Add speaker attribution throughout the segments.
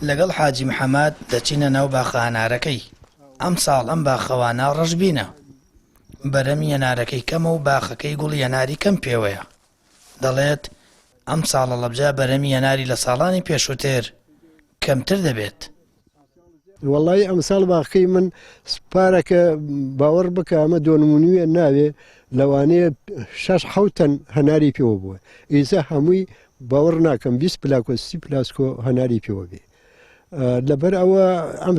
Speaker 1: لەگەڵ حاجی محەممەد دەچینە ناو باخە هەنارەکەی. ئەم ساڵ ئەم باخەوانە ڕەشبینە. بەرەمی هەنارەکەی کەمە و باخەکەی گوڵی هەناری کەم پێوەیە. دەڵێت ئەم ساڵە لەبجا بەرەمی هەناری لە ساڵانی پێشووتر کەمتر دەبێت.
Speaker 2: وەڵی ئەمساڵ باخەکەی من سپارەکە باوەڕ بکە ئەمە دۆنمونویە ناوێ لەوانەیە 6-7 تەن هەناری پێوە بووە. ئیزە هەمووی باوەڕ ناکەم 20 پلاکۆ 30 پلاسکۆ هەناری پێوە بێ. لەبەر ئەوە ئەم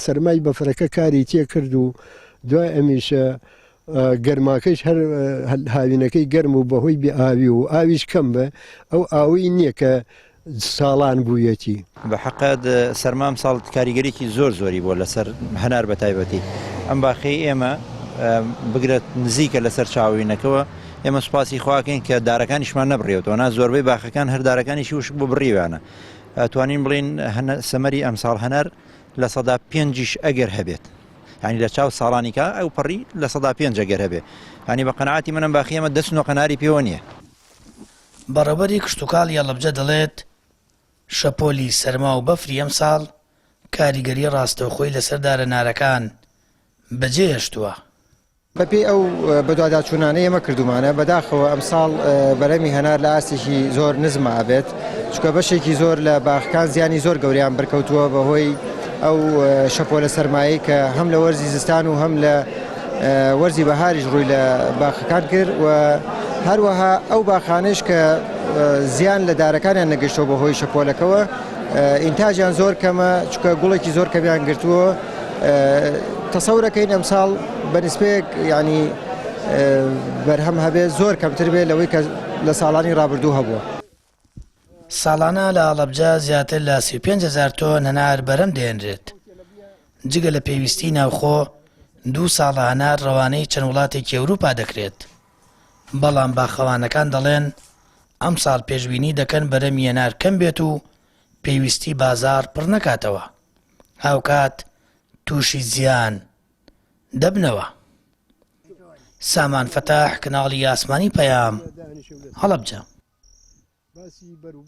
Speaker 2: سەرمای بەفرەکە کاری تێ کرد و دوای ئەمیشە گەرماکەش هەر هاوینەکەی گەرم و بەهۆی بێ ئاوی و ئاویش کەم بە ئەو ئاوی نییە کە ساڵان بوویەتی.
Speaker 3: بە حەقەت سەرمام ساڵ کاریگەریکی زۆری بۆ لەسەر هەنار بە تایبەتی. ئەم باخەی ئێمە بگرێت نزیکە لەسەر چاوینەکەەوە ئێمە سوپاسی خواکەین کە دارەکانیشمان نەبڕێتەوە نا زۆربەی باخەکان هەر دارەکانیشی وشک بۆ بڕیوانە. توانین بڵین سەمەری ئەمساڵ هەنار لە 5% ئەگەر هەبێت. ینی لە چاو ساڵانیکە ئەو پەڕی لە 5% ئەگەر هەبێت. ینی بە قەنەعاتی منم باخی ئەمە دەستنۆ قەناری پێوە نییە.
Speaker 1: بەڕێوەبەری کشتتوکاڵ یەڵەبجە دەڵێت شەپۆلی سەرما و بەفری ئەم ساڵ کاریگەری ڕاستەوخۆی لەسەر دارەنارەکان بەجێهێشتووە.
Speaker 4: بەپێی ئەو بەدواداچوونانەی ئێمە کردومانە بەداخەوە ئەمساڵ بەرەمی هەنار لە ئاسێکی زۆر نزمە ئابێت چکە بەشێکی زۆر لە باخەکان زیانی زۆر گەوریان بەرکەوتووە بەهۆی ئەو شەپۆلە سەرمایی کە هەم لە وەرزی زستان و هەم لە وەرزی بەهاریش ڕووی لە باخەکان کرد و هەروەها ئەو باخانش کە زیان لە دارەکانیان نەگەشتەوە بەهۆی شەپۆلەکەوە ئینتاژیان زۆر کەمە چکە گوڵێکی زۆر کەمیان گرتووە. تەسەورەکەین ئەمساڵ بەنسبەیەک ینی بەرهەم هەبێت زۆر کەمتر بێت لەوەی کە لە ساڵانی ڕابردوو هەبووە.
Speaker 1: ساڵانە لە ئاڵەبجە زیاتر لە 35,000 تۆن هەنار بەرەم دێنرێت. جگە لە پێویستی ناوخۆ 2 ساڵە هەنار ڕەوانەی چەند وڵاتێکی ئەوروپا دەکرێت. بەڵام باخەوانەکان دەڵێن ئەم ساڵ پێشبینی دەکەن بەرەمی هەنار کەم بێت و پێویستی بازار پڕ نەکاتەوە. هاوکات تووشی زیان دەبنەوە. سامان فەتاح کەناڵی ئاسمانی پەیام هەڵەبجە.